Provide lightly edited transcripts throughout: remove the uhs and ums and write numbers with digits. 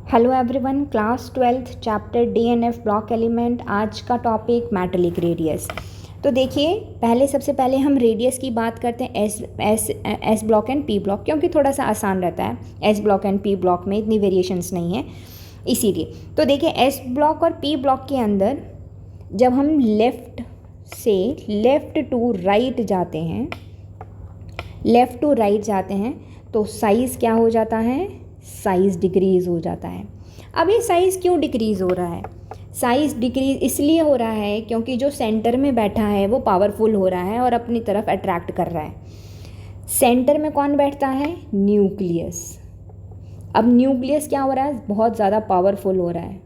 Hello everyone, class 12th chapter DNF block element. आज का topic metallic radius. तो देखिए, सबसे पहले हम रेडियस की बात करते हैं S block and P block, क्योंकि थोड़ा सा आसान रहता है। S block and P block में इतनी वेरिएशंस नहीं है, इसीलिए। तो देखिए, एस ब्लॉक और पी ब्लॉक के अंदर जब हम लेफ़्ट से लेफ़्ट टू राइट जाते हैं तो साइज़ क्या हो जाता है? साइज़ डिक्रीज़ हो जाता है। अब ये साइज़ क्यों डिक्रीज़ हो रहा है? साइज़ डिक्रीज़ इसलिए हो रहा है क्योंकि जो सेंटर में बैठा है वो पावरफुल हो रहा है और अपनी तरफ अट्रैक्ट कर रहा है। सेंटर में कौन बैठता है? न्यूक्लियस। अब न्यूक्लियस क्या हो रहा है? बहुत ज़्यादा पावरफुल हो रहा है।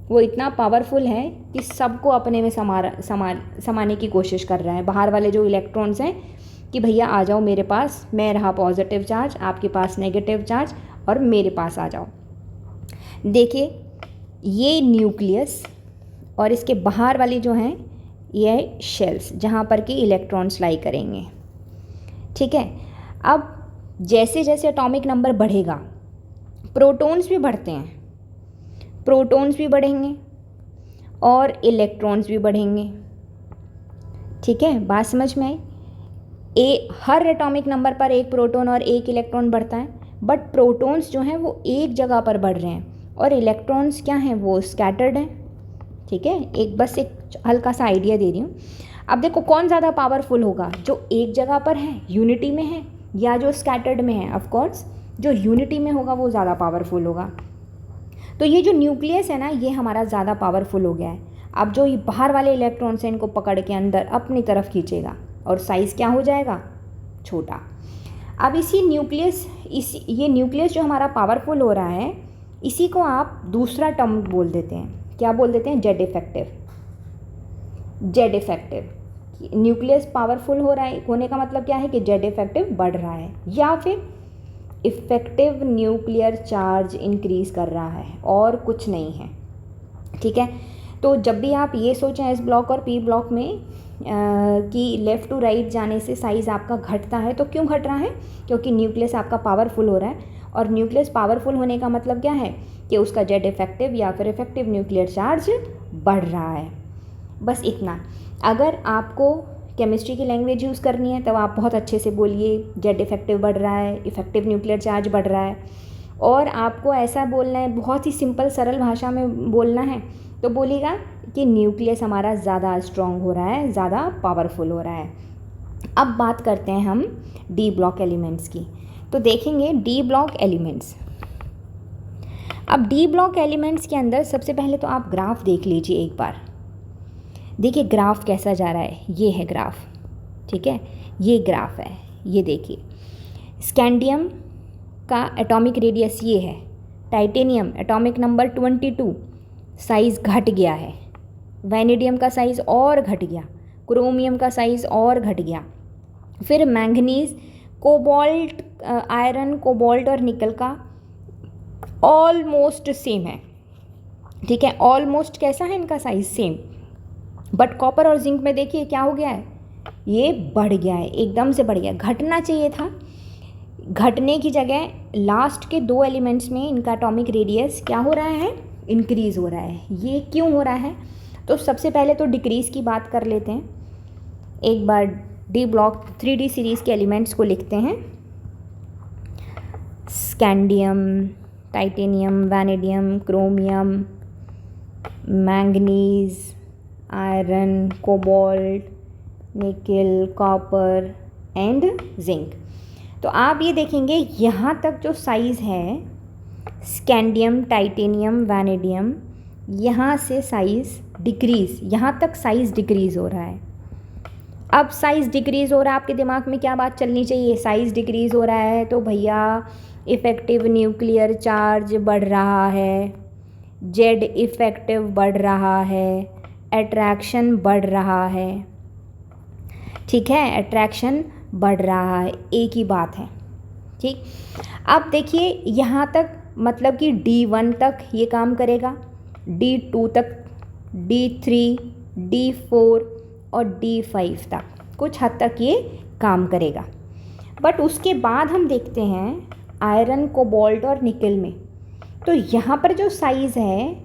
वो इतना पावरफुल है कि सबको अपने में समाने की कोशिश कर रहा है। बाहर वाले जो इलेक्ट्रॉन्स हैं कि भैया आ जाओ मेरे पास, मैं रहा पॉजिटिव चार्ज, आपके पास नेगेटिव चार्ज, और मेरे पास आ जाओ। देखिए, ये न्यूक्लियस और इसके बाहर वाली जो हैं ये शेल्स, जहाँ पर कि इलेक्ट्रॉन्स लाई करेंगे। ठीक है। अब जैसे जैसे एटॉमिक नंबर बढ़ेगा, प्रोटॉन्स भी बढ़ते हैं, प्रोटॉन्स भी बढ़ेंगे और इलेक्ट्रॉन्स भी बढ़ेंगे। ठीक है, बात समझ में आई? हर एटॉमिक नंबर पर एक प्रोटॉन और एक इलेक्ट्रॉन बढ़ता है, बट प्रोटॉन्स जो हैं वो एक जगह पर बढ़ रहे हैं और इलेक्ट्रॉन्स क्या हैं? वो स्कैटर्ड हैं। ठीक है, एक हल्का सा आइडिया दे रही हूँ। अब देखो, कौन ज़्यादा पावरफुल होगा? जो एक जगह पर है, यूनिटी में है, या जो स्कैटर्ड में है? ऑफ कोर्स जो यूनिटी में होगा वो ज़्यादा पावरफुल होगा। तो ये जो न्यूक्लियस है ना, ये हमारा ज़्यादा पावरफुल हो गया है। अब जो ये बाहर वाले इलेक्ट्रॉन्स हैं, इनको पकड़ के अंदर अपनी तरफ खींचेगा और साइज़ क्या हो जाएगा? छोटा। अब ये न्यूक्लियस जो हमारा पावरफुल हो रहा है, इसी को आप दूसरा टर्म बोल देते हैं। क्या बोल देते हैं? Z effective. Z effective. Nucleus powerful हो रहा है, होने का मतलब क्या है कि जेड इफेक्टिव बढ़ रहा है, या फिर इफेक्टिव न्यूक्लियर चार्ज इंक्रीज कर रहा है, और कुछ नहीं है। ठीक है। तो जब भी आप ये सोचें एस ब्लॉक और पी ब्लॉक में कि लेफ़्ट टू राइट जाने से साइज़ आपका घटता है, तो क्यों घट रहा है? क्योंकि न्यूक्लियस आपका पावरफुल हो रहा है, और न्यूक्लियस पावरफुल होने का मतलब क्या है कि उसका जेड इफेक्टिव या फिर इफेक्टिव न्यूक्लियर चार्ज बढ़ रहा है। बस इतना। अगर आपको केमिस्ट्री की लैंग्वेज यूज़ करनी है तब आप बहुत अच्छे से बोलिए जेड इफेक्टिव बढ़ रहा है, इफेक्टिव न्यूक्लियर चार्ज बढ़ रहा है। और आपको ऐसा बोलना है, बहुत ही सिंपल सरल भाषा में बोलना है, तो बोलिएगा कि न्यूक्लियस हमारा ज़्यादा स्ट्रॉन्ग हो रहा है, ज़्यादा पावरफुल हो रहा है। अब बात करते हैं हम डी ब्लॉक एलिमेंट्स की। तो देखेंगे डी ब्लॉक एलिमेंट्स। अब डी ब्लॉक एलिमेंट्स के अंदर सबसे पहले तो आप ग्राफ देख लीजिए एक बार। देखिए ग्राफ कैसा जा रहा है। ये है ग्राफ। ठीक है, ये ग्राफ है। ये देखिए, स्कैंडियम का एटॉमिक रेडियस ये है, टाइटेनियम एटॉमिक नंबर 22, साइज़ घट गया है। वैनेडियम का साइज़ और घट गया, क्रोमियम का साइज़ और घट गया। फिर मैंगनीज़, कोबाल्ट, आयरन, कोबाल्ट और निकल का ऑलमोस्ट सेम है। ठीक है, ऑलमोस्ट कैसा है इनका साइज़? सेम। बट कॉपर और जिंक में देखिए क्या हो गया है, ये बढ़ गया है, एकदम से बढ़ गया। घटना चाहिए था, घटने की जगह लास्ट के दो एलिमेंट्स में इनका एटॉमिक रेडियस क्या हो रहा है? इंक्रीज़ हो रहा है। ये क्यों हो रहा है? तो सबसे पहले तो डिक्रीज़ की बात कर लेते हैं। एक बार डी ब्लॉक 3D सीरीज़ के एलिमेंट्स को लिखते हैं। Scandium, titanium, vanadium, chromium, manganese, iron, cobalt, निकल, कॉपर एंड जिंक। तो आप ये देखेंगे यहाँ तक जो साइज़ है, स्कैंडियम, टाइटेनियम, वैनेडियम, यहाँ से साइज़ डिक्रीज़, यहाँ तक साइज़ डिक्रीज़ हो रहा है। अब साइज़ डिक्रीज़ हो रहा है, आपके दिमाग में क्या बात चलनी चाहिए? साइज़ डिक्रीज़ हो रहा है तो भैया इफ़ेक्टिव न्यूक्लियर चार्ज बढ़ रहा है, जेड इफ़ेक्टिव बढ़ रहा है, अट्रैक्शन बढ़ रहा है। ठीक है, अट्रैक्शन बढ़ रहा है, एक ही बात है। ठीक। अब देखिए यहाँ तक, मतलब कि D1 तक ये काम करेगा, D2 तक, D3, D4 और D5 तक कुछ हद तक ये काम करेगा। बट उसके बाद हम देखते हैं आयरन, कोबाल्ट और निकल में तो यहाँ पर जो साइज़ है,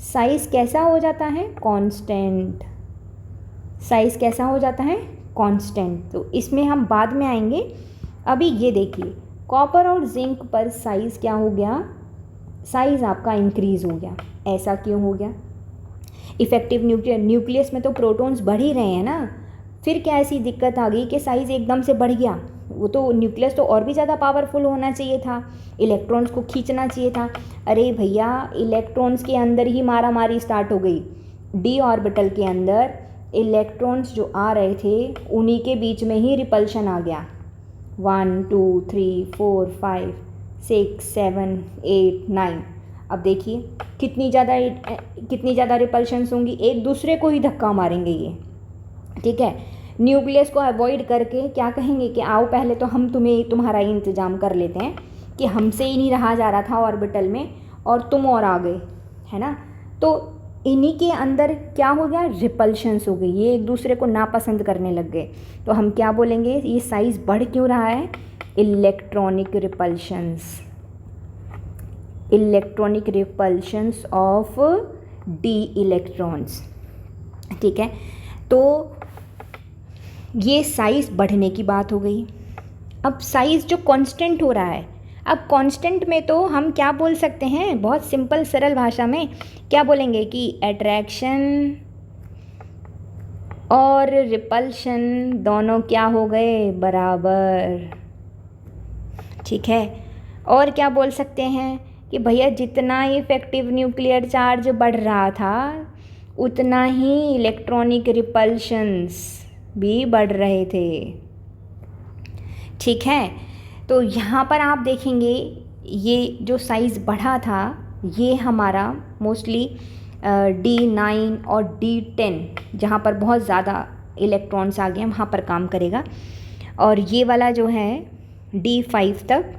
साइज़ कैसा हो जाता है, कांस्टेंट। साइज़ कैसा हो जाता है, कांस्टेंट। तो इसमें हम बाद में आएंगे। अभी ये देखिए, कॉपर और जिंक पर साइज़ क्या हो गया, साइज़ आपका इंक्रीज़ हो गया। ऐसा क्यों हो गया? इफेक्टिव न्यूक्लियस में तो प्रोटॉन्स बढ़ ही रहे हैं ना, फिर क्या ऐसी दिक्कत आ गई कि साइज़ एकदम से बढ़ गया? वो तो न्यूक्लियस तो और भी ज़्यादा पावरफुल होना चाहिए था, इलेक्ट्रॉन्स को खींचना चाहिए था। अरे भैया, इलेक्ट्रॉन्स के अंदर ही मारा मारी स्टार्ट हो गई। डी ऑर्बिटल के अंदर इलेक्ट्रॉन्स जो आ रहे थे उन्हीं के बीच में ही रिपल्शन आ गया। 1 2 3 4 5 6 7 8 9। अब देखिए कितनी ज़्यादा रिपल्शंस होंगी, एक दूसरे को ही धक्का मारेंगे ये, ठीक है। न्यूक्लियस को अवॉइड करके क्या कहेंगे कि आओ पहले तो हम तुम्हारा ही इंतज़ाम कर लेते हैं, कि हमसे ही नहीं रहा जा रहा था ऑर्बिटल में और तुम और आ गए, है ना। तो इन्हीं के अंदर क्या हो गया, रिपल्शंस हो गई, ये एक दूसरे को नापसंद करने लग गए। तो हम क्या बोलेंगे, ये साइज़ बढ़ क्यों रहा है, electronic repulsions, electronic repulsions of D electrons, ठीक है। तो ये साइज़ बढ़ने की बात हो गई। अब साइज़ जो कांस्टेंट हो रहा है, अब कांस्टेंट में तो हम क्या बोल सकते हैं, बहुत सिंपल सरल भाषा में क्या बोलेंगे कि अट्रैक्शन और रिपल्शन दोनों क्या हो गए, बराबर, ठीक है। और क्या बोल सकते हैं कि भैया जितना इफेक्टिव न्यूक्लियर चार्ज बढ़ रहा था उतना ही इलेक्ट्रॉनिक रिपल्शंस भी बढ़ रहे थे, ठीक है। तो यहाँ पर आप देखेंगे ये जो साइज़ बढ़ा था ये हमारा मोस्टली D9 और D10 जहाँ पर बहुत ज़्यादा इलेक्ट्रॉन्स आ गए हैं वहाँ पर काम करेगा, और ये वाला जो है D5 तक,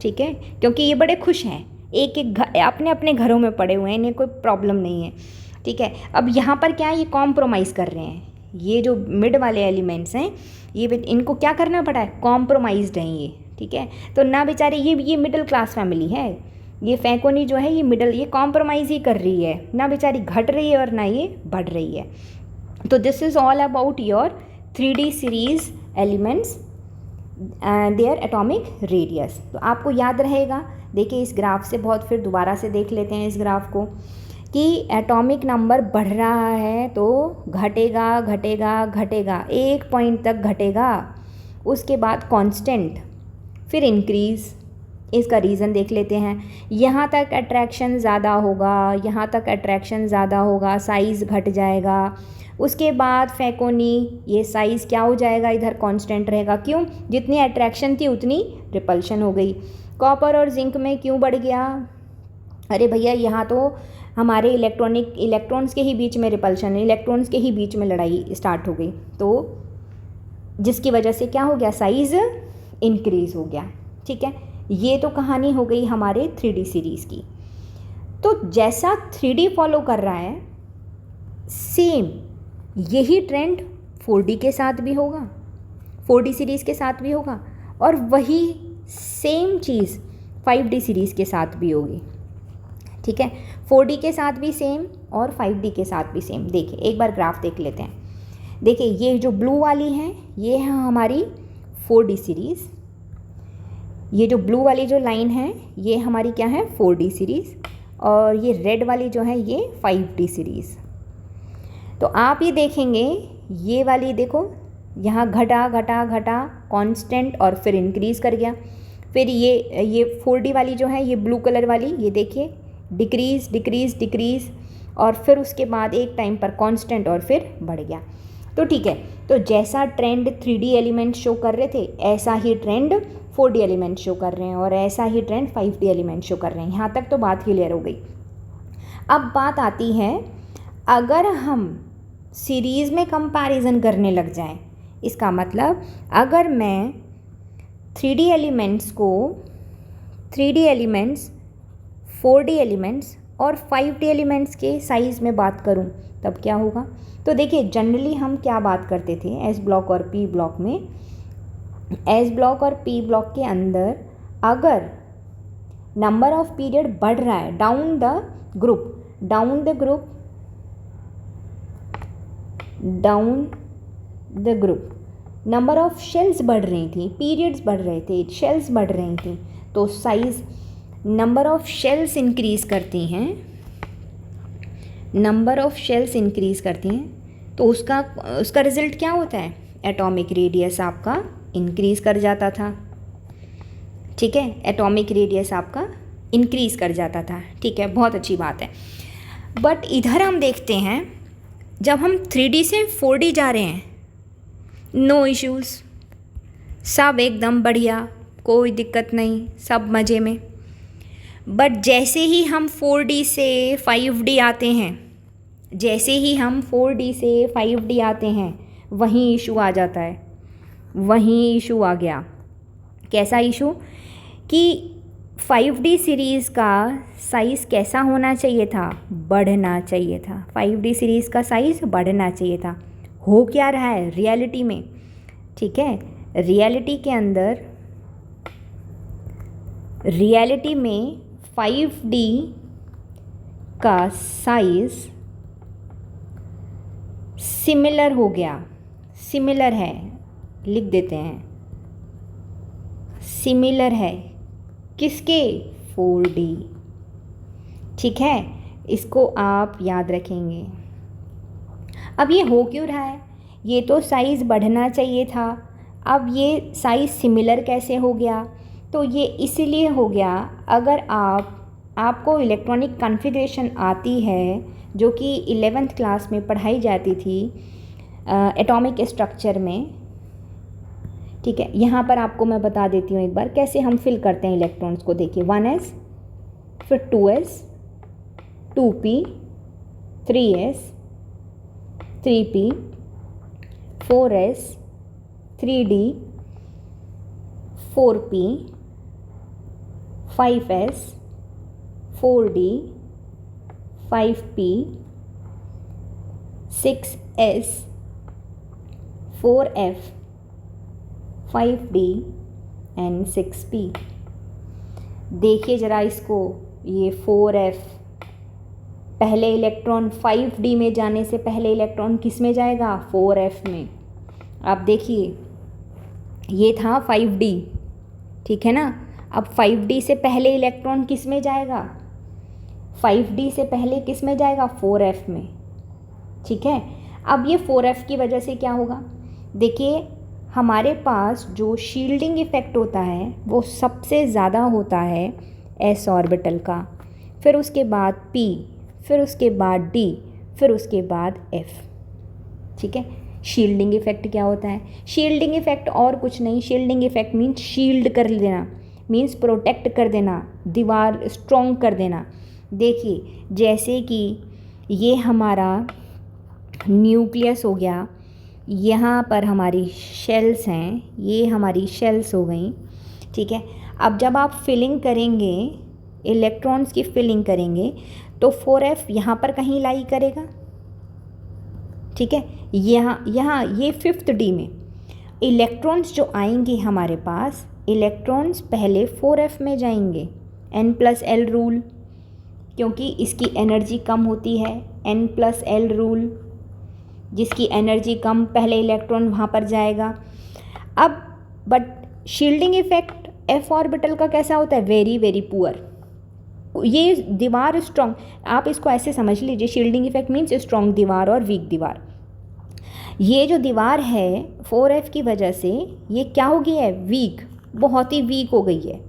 ठीक है। क्योंकि ये बड़े खुश हैं, एक एक अपने अपने घरों में पड़े हुए हैं, इन्हें कोई प्रॉब्लम नहीं है, ठीक है। अब यहाँ पर क्या है, ये कॉम्प्रोमाइज़ कर रहे हैं, ये जो मिड वाले एलिमेंट्स हैं ये इनको क्या करना पड़ा है, कॉम्प्रोमाइज्ड हैं ये, ठीक है। तो ना बेचारे ये मिडिल क्लास फैमिली है, ये फैकोनी जो है ये ये कॉम्प्रोमाइज़ ही कर रही है, ना बेचारी घट रही है और ना ये बढ़ रही है। तो this is all about your 3D series elements their atomic radius. तो आपको याद रहेगा, देखिए इस ग्राफ से बहुत, फिर दोबारा से देख लेते हैं इस ग्राफ को, कि एटॉमिक नंबर बढ़ रहा है तो घटेगा घटेगा घटेगा, एक पॉइंट तक घटेगा, उसके बाद कांस्टेंट, फिर इंक्रीज़। इसका रीज़न देख लेते हैं, यहाँ तक अट्रैक्शन ज़्यादा होगा, यहाँ तक अट्रैक्शन ज़्यादा होगा, साइज़ घट जाएगा, उसके बाद फैकोनी ये साइज़ क्या हो जाएगा, इधर कांस्टेंट रहेगा। क्यों, जितनी अट्रैक्शन थी उतनी रिपल्शन हो गई। कॉपर और जिंक में क्यों बढ़ गया, अरे भैया यहाँ तो हमारे इलेक्ट्रॉन्स के ही बीच में रिपल्शन, इलेक्ट्रॉन्स के ही बीच में लड़ाई स्टार्ट हो गई, तो जिसकी वजह से क्या हो गया, साइज़ इंक्रीज़ हो गया, ठीक है। ये तो कहानी हो गई हमारे 3D सीरीज़ की। तो जैसा 3D फॉलो कर रहा है, सेम यही ट्रेंड 4D के साथ भी होगा, 4D सीरीज़ के साथ भी होगा, और वही सेम चीज़ 5D सीरीज़ के साथ भी होगी, ठीक है। 4D के साथ भी सेम और 5D के साथ भी सेम। देखिए एक बार ग्राफ देख लेते हैं। देखिए ये जो ब्लू वाली है ये है हमारी 4D सीरीज़, ये जो ब्लू वाली जो लाइन है ये हमारी क्या है, 4D सीरीज़, और ये रेड वाली जो है ये 5D सीरीज़। तो आप ये देखेंगे ये वाली देखो यहाँ घटा घटा घटा कांस्टेंट और फिर इंक्रीज़ कर गया, फिर ये 4D वाली जो है ये ब्लू कलर वाली, ये देखिए डिक्रीज़ डिक्रीज़ डिक्रीज़, और फिर उसके बाद एक टाइम पर कांस्टेंट और फिर बढ़ गया। तो ठीक है, तो जैसा ट्रेंड 3D एलिमेंट शो कर रहे थे ऐसा ही ट्रेंड 4D एलिमेंट शो कर रहे हैं, और ऐसा ही ट्रेंड 5D एलिमेंट शो कर रहे हैं। यहाँ तक तो बात क्लियर हो गई। अब बात आती है, अगर हम सीरीज़ में कंपैरिजन करने लग जाएं, इसका मतलब अगर मैं 3D एलिमेंट्स को 3D एलिमेंट्स 4D एलिमेंट्स और 5D एलिमेंट्स के साइज़ में बात करूं तब क्या होगा। तो देखिए जनरली हम क्या बात करते थे एस ब्लॉक और पी ब्लॉक में, एस ब्लॉक और पी ब्लॉक के अंदर अगर नंबर ऑफ पीरियड बढ़ रहा है, down the group, down the group, down the group, number of shells बढ़ रही थी, पीरियड्स बढ़ रहे थे, शेल्स बढ़ रही थी, तो size, number of shells increase करती हैं, नंबर ऑफ शेल्स इंक्रीज़ करती हैं, तो उसका रिजल्ट क्या होता है, एटॉमिक रेडियस आपका इंक्रीज़ कर जाता था। ठीक है, एटॉमिक रेडियस आपका इंक्रीज़ कर जाता था। ठीक है, बहुत अच्छी बात है। बट इधर हम देखते हैं जब हम 3D से 4D जा रहे हैं, नो इश्यूज़, सब एकदम बढ़िया, कोई दिक्कत नहीं, सब मज़े में। बट जैसे ही हम 4D से 5D आते हैं, जैसे ही हम 4D से 5D आते हैं, वहीं इशू आ जाता है, वहीं इशू आ गया। कैसा इशू कि 5D सीरीज़ का साइज़ कैसा होना चाहिए था, बढ़ना चाहिए था। 5D सीरीज़ का साइज़ बढ़ना चाहिए था। हो क्या रहा है रियलिटी में, ठीक है, रियलिटी के अंदर, रियलिटी में 5D का साइज़ सिमिलर हो गया, सिमिलर है, लिख देते हैं, सिमिलर है किसके, 4D। ठीक है, इसको आप याद रखेंगे। अब ये हो क्यों रहा है, ये तो साइज़ बढ़ना चाहिए था, अब ये साइज़ सिमिलर कैसे हो गया, तो ये इसीलिए हो गया, अगर आपको इलेक्ट्रॉनिक कॉन्फ़िगरेशन आती है जो कि 11th क्लास में पढ़ाई जाती थी एटॉमिक स्ट्रक्चर में। ठीक है, यहाँ पर आपको मैं बता देती हूँ एक बार कैसे हम फिल करते हैं इलेक्ट्रॉन्स को। देखिए 1s, फिर 2s, 2p, 3s, 3p, 4s, 3d, 4p, 5s, 4d, 5p, 6s, 4f, 5d and 6p। देखिए ज़रा इसको, ये 4f, पहले इलेक्ट्रॉन 5d में जाने से पहले इलेक्ट्रॉन किस में जाएगा, 4f में। आप देखिए ये था 5d, ठीक है ना। अब 5d से पहले इलेक्ट्रॉन किस में जाएगा, 5d से पहले किस में जाएगा, 4f में। ठीक है, अब ये 4f की वजह से क्या होगा, देखिए हमारे पास जो शील्डिंग इफ़ेक्ट होता है वो सबसे ज़्यादा होता है s ऑर्बिटल का, फिर उसके बाद p, फिर उसके बाद d, फिर उसके बाद f। ठीक है, शील्डिंग इफ़ेक्ट क्या होता है, शील्डिंग इफ़ेक्ट और कुछ नहीं, शील्डिंग इफ़ेक्ट मीन्स शील्ड कर देना, मीन्स प्रोटेक्ट कर देना, दीवार स्ट्रॉन्ग कर देना। देखिए जैसे कि ये हमारा न्यूक्लियस हो गया, यहाँ पर हमारी शेल्स हैं, ये हमारी शेल्स हो गई। ठीक है, अब जब आप फिलिंग करेंगे, इलेक्ट्रॉन्स की फिलिंग करेंगे, तो 4f यहाँ पर कहीं लाई करेगा। ठीक है, यहाँ ये 5th D में इलेक्ट्रॉन्स जो आएंगे हमारे पास, इलेक्ट्रॉन्स पहले 4f में जाएंगे, n+l रूल, क्योंकि इसकी एनर्जी कम होती है, n+l रूल, जिसकी एनर्जी कम, पहले इलेक्ट्रॉन वहाँ पर जाएगा। अब but shielding effect f orbital का कैसा होता है, वेरी वेरी पुअर। ये दीवार स्ट्रॉन्ग, आप इसको ऐसे समझ लीजिए, शील्डिंग इफ़ेक्ट मीन्स स्ट्रॉन्ग दीवार और वीक दीवार। ये जो दीवार है 4f की वजह से ये क्या हो गई है, वीक, बहुत ही वीक हो गई है।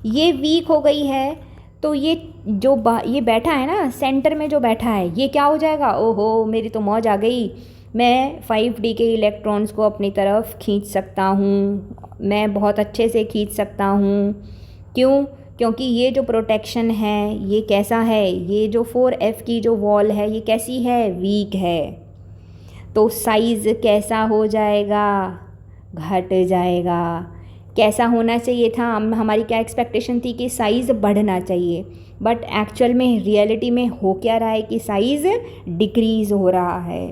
ये वीक हो गई है तो ये जो ये बैठा है ना, सेंटर में जो बैठा है, ये क्या हो जाएगा, ओहो मेरी तो मौज आ गई, मैं 5D के इलेक्ट्रॉन्स को अपनी तरफ खींच सकता हूँ, मैं बहुत अच्छे से खींच सकता हूँ। क्यों, क्योंकि ये जो प्रोटेक्शन है ये कैसा है, ये जो 4f की जो वॉल है ये कैसी है, वीक है। तो साइज़ कैसा हो जाएगा, घट जाएगा। कैसा होना चाहिए था, हमारी क्या एक्सपेक्टेशन थी कि साइज़ बढ़ना चाहिए, बट एक्चुअल में रियलिटी में हो क्या रहा है कि साइज़ डिक्रीज़ हो रहा है।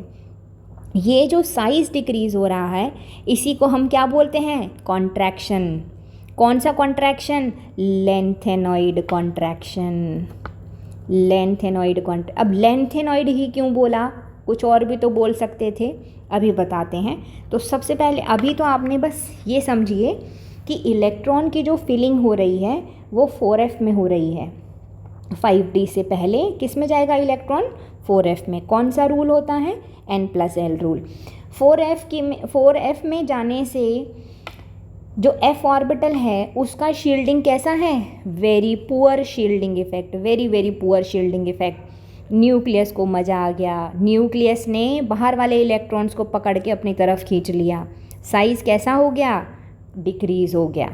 ये जो साइज़ डिक्रीज़ हो रहा है इसी को हम क्या बोलते हैं, कॉन्ट्रैक्शन। कौन सा कॉन्ट्रैक्शन? Lanthanoid contraction. अब लेंथेनॉइड ही क्यों बोला? कुछ और भी तो बोल सकते थे, अभी बताते हैं। तो सबसे पहले अभी तो आपने बस ये समझिए कि इलेक्ट्रॉन की जो फिलिंग हो रही है वो 4f में हो रही है। 5d से पहले किस में जाएगा इलेक्ट्रॉन? 4f में। कौन सा रूल होता है? n+l rule. 4f में जाने से जो f ऑर्बिटल है उसका शील्डिंग कैसा है? Very poor shielding effect, very poor shielding effect. Nucleus को मज़ा आ गया, न्यूक्लियस ने बाहर वाले इलेक्ट्रॉन्स को पकड़ के अपनी तरफ खींच लिया। साइज़ कैसा हो गया? डिक्रीज़ हो गया।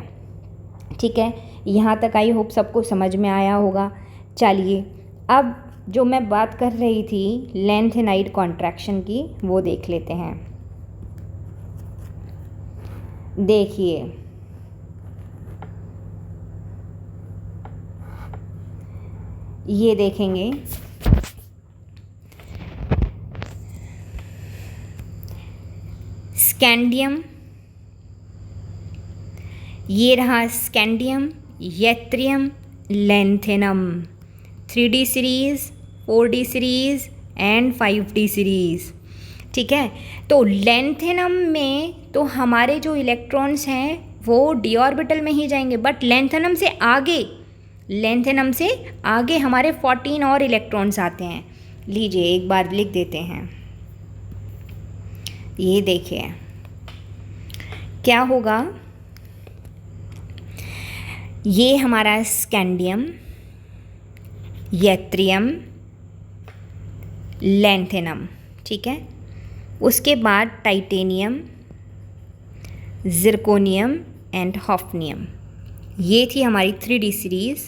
ठीक है, यहाँ तक आई होप सबको समझ में आया होगा। चलिए अब जो मैं बात कर रही थी लेंथेनाइड कॉन्ट्रैक्शन की, वो देख लेते हैं। देखिए ये देखेंगे, स्कैंडियम, ये रहा scandium, yttrium, lanthanum, 3d series, 4d series and 5d series. ठीक है, तो लेंथेनम में तो हमारे जो इलेक्ट्रॉन्स हैं वो डी ऑर्बिटल में ही जाएंगे, बट लेंथेनम से आगे हमारे 14 और इलेक्ट्रॉन्स आते हैं। लीजिए एक बार लिख देते हैं, ये देखिए क्या होगा। ये हमारा स्कैंडियम, यत्रियम, लेंथेनम, ठीक है। उसके बाद टाइटेनियम, जिरकोनियम एंड हॉफनियम। ये थी हमारी 3d series,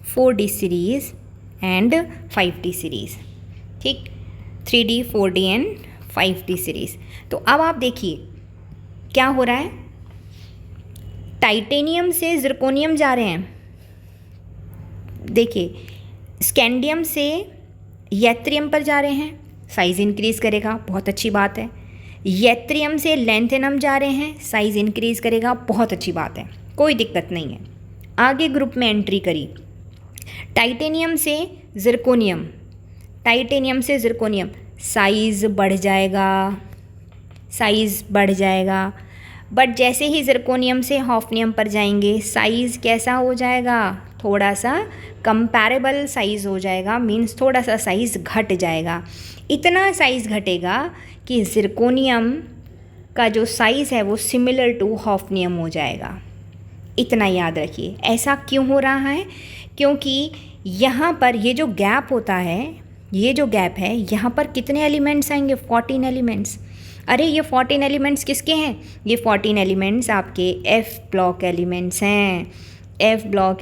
4d series and 5d series. ठीक, 3d, 4d and 5d series. तो अब आप देखिए क्या हो रहा है, टाइटेनियम से जिरकोनियम जा रहे हैं। देखिए स्कैंडियम से यत्रियम पर जा रहे हैं, साइज़ इंक्रीज़ करेगा, बहुत अच्छी बात है। यत्रियम से लेंथेनम जा रहे हैं, साइज़ इंक्रीज़ करेगा, बहुत अच्छी बात है, कोई दिक्कत नहीं है। आगे ग्रुप में एंट्री करी, टाइटेनियम से जिरकोनियम, साइज़ बढ़ जाएगा, बट जैसे ही जिरकोनियम से हॉफनियम पर जाएंगे साइज़ कैसा हो जाएगा? थोड़ा सा कंपैरेबल साइज़ हो जाएगा, मीन्स थोड़ा सा साइज़ घट जाएगा। इतना साइज़ घटेगा कि जिरकोनियम का जो साइज़ है वो सिमिलर टू हॉफनियम हो जाएगा। इतना याद रखिए। ऐसा क्यों हो रहा है? क्योंकि यहाँ पर ये जो गैप होता है, ये जो गैप है, यहाँ पर कितने एलिमेंट्स आएंगे? 14 एलिमेंट्स। अरे ये 14 एलिमेंट्स किसके हैं? ये 14 एलिमेंट्स आपके एफ ब्लॉक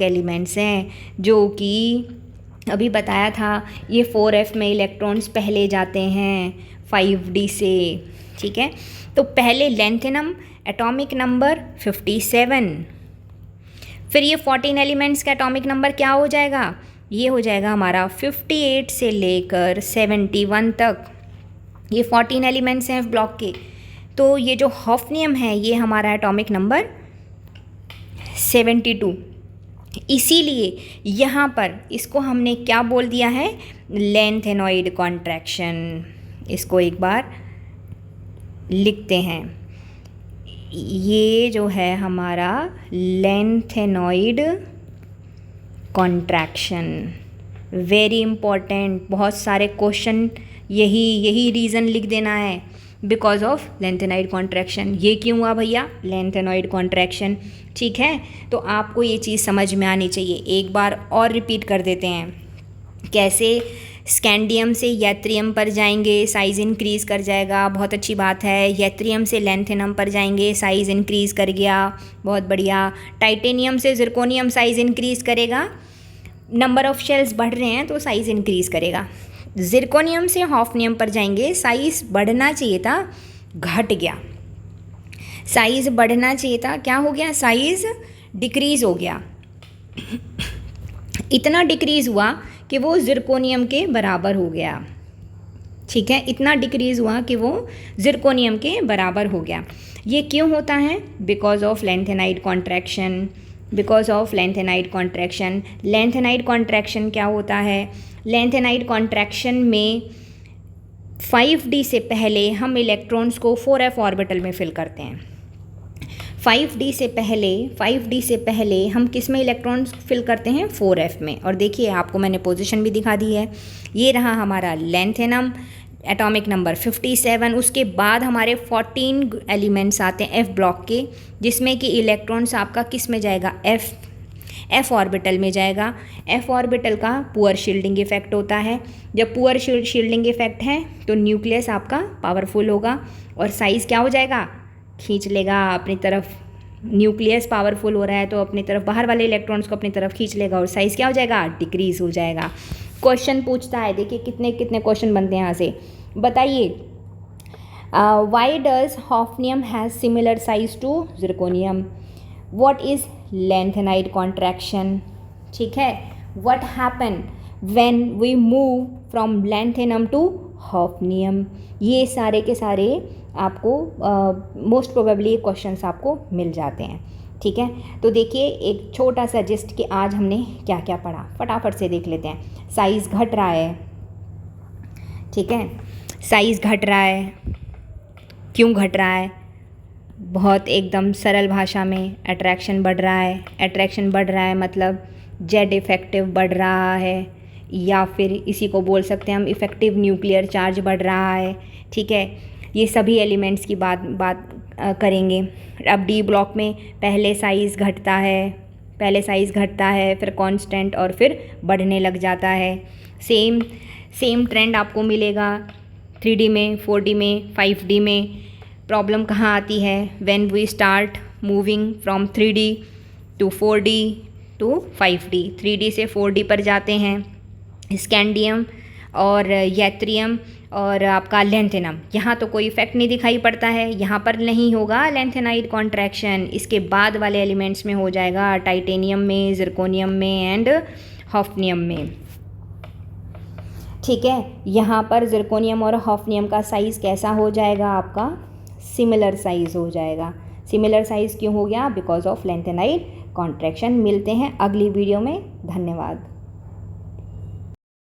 एलिमेंट्स हैं, जो कि अभी बताया था ये 4f में इलेक्ट्रॉन्स पहले जाते हैं 5d से। ठीक है, तो पहले लेंथेनम एटॉमिक नंबर 57, फिर ये 14 एलिमेंट्स का एटॉमिक नंबर क्या हो जाएगा? ये हो जाएगा हमारा 58 से लेकर 71 तक। ये 14 एलिमेंट्स हैं ब्लॉक के। तो ये जो हॉफनियम है ये हमारा एटॉमिक नंबर 72। इसीलिए यहाँ पर इसको हमने क्या बोल दिया है? Lanthanoid contraction. इसको एक बार लिखते हैं, ये जो है हमारा लेंथेनॉइड कॉन्ट्रैक्शन, वेरी इम्पॉर्टेंट। बहुत सारे क्वेश्चन यही रीज़न लिख देना है, बिकॉज ऑफ लेंथेनॉइड कॉन्ट्रैक्शन। ये क्यों हुआ भैया? Lanthanoid contraction. ठीक है, तो आपको ये चीज़ समझ में आनी चाहिए। एक बार और रिपीट कर देते हैं, कैसे स्कैंडियम से यत्रियम पर जाएंगे, साइज़ इंक्रीज़ कर जाएगा, बहुत अच्छी बात है। यत्रियम से लेंथेनम पर जाएंगे, साइज़ इंक्रीज़ कर गया, बहुत बढ़िया। टाइटेनियम से जिरकोनियम साइज़ इंक्रीज़ करेगा, नंबर ऑफ़ शेल्स बढ़ रहे हैं तो साइज़ इंक्रीज़ करेगा। जिरकोनियम से हॉफनियम पर जाएंगे, साइज़ बढ़ना चाहिए था, घट गया। साइज़ बढ़ना चाहिए था, क्या हो गया? साइज़ डिक्रीज़ हो गया। इतना डिक्रीज़ हुआ कि वो जिरकोनियम के बराबर हो गया। ठीक है, इतना डिक्रीज़ हुआ कि वो जिरकोनियम के बराबर हो गया। ये क्यों होता है? Because of lanthanide contraction. Because of lanthanide contraction. Lanthanide contraction क्या होता है? लेंथेनाइड कॉन्ट्रैक्शन में 5d से पहले हम इलेक्ट्रॉन्स को 4f ऑर्बिटल में फिल करते हैं। 5d से पहले हम किस में इलेक्ट्रॉन्स फिल करते हैं? 4f में। और देखिए आपको मैंने पोजीशन भी दिखा दी है, ये रहा हमारा लेंथेनम, एटॉमिक नंबर 57। उसके बाद हमारे 14 एलिमेंट्स आते हैं एफ ब्लॉक के, जिसमें कि इलेक्ट्रॉन्स आपका किस में जाएगा? एफ ऑर्बिटल में जाएगा। एफ ऑर्बिटल का पुअर शील्डिंग इफेक्ट होता है। जब पुअर शील्डिंग इफेक्ट है तो न्यूक्लियस आपका पावरफुल होगा और साइज़ क्या हो जाएगा? खींच लेगा अपनी तरफ। न्यूक्लियस पावरफुल हो रहा है तो अपनी तरफ बाहर वाले इलेक्ट्रॉन्स को अपनी तरफ खींच लेगा और साइज़ क्या हो जाएगा? डिक्रीज़ हो जाएगा। क्वेश्चन पूछता है, देखिए कितने कितने क्वेश्चन बनते हैं यहाँ से। बताइए, why does hafnium has similar size to zirconium? What is lanthanide contraction? ठीक है, what happen when we move from lanthanum to hafnium? ये सारे के सारे आपको मोस्ट प्रोबेबली क्वेश्चंस आपको मिल जाते हैं। ठीक है, तो देखिए एक छोटा सा जिस्ट कि आज हमने क्या क्या पढ़ा, फटाफट से देख लेते हैं। साइज़ घट रहा है, ठीक है, साइज़ घट रहा है। क्यों घट रहा है? बहुत एकदम सरल भाषा में, अट्रैक्शन बढ़ रहा है। अट्रैक्शन बढ़ रहा है मतलब जेड इफेक्टिव बढ़ रहा है, या फिर इसी को बोल सकते हैं हम इफ़ेक्टिव न्यूक्लियर चार्ज बढ़ रहा है। ठीक है, ये सभी एलिमेंट्स की बात करेंगे। अब डी ब्लॉक में पहले साइज़ घटता है, फिर कांस्टेंट और फिर बढ़ने लग जाता है। सेम ट्रेंड आपको मिलेगा 3D में, 4D में, 5D में। प्रॉब्लम कहाँ आती है? When we start moving from 3D to 4D to 5D। 3D से 4D पर जाते हैं। स्कैंडियम और यैत्रियम और आपका लेंथेनम, यहाँ तो कोई इफेक्ट नहीं दिखाई पड़ता है, यहाँ पर नहीं होगा लेंथेनाइड कॉन्ट्रैक्शन। इसके बाद वाले एलिमेंट्स में हो जाएगा, टाइटेनियम में, जिरकोनियम में एंड हॉफनियम में। ठीक है, यहाँ पर जिरकोनियम और हॉफनियम का साइज़ कैसा हो जाएगा? आपका सिमिलर साइज़ हो जाएगा। सिमिलर साइज़ क्यों हो गया? Because of lanthanide contraction. मिलते हैं अगली वीडियो में, धन्यवाद।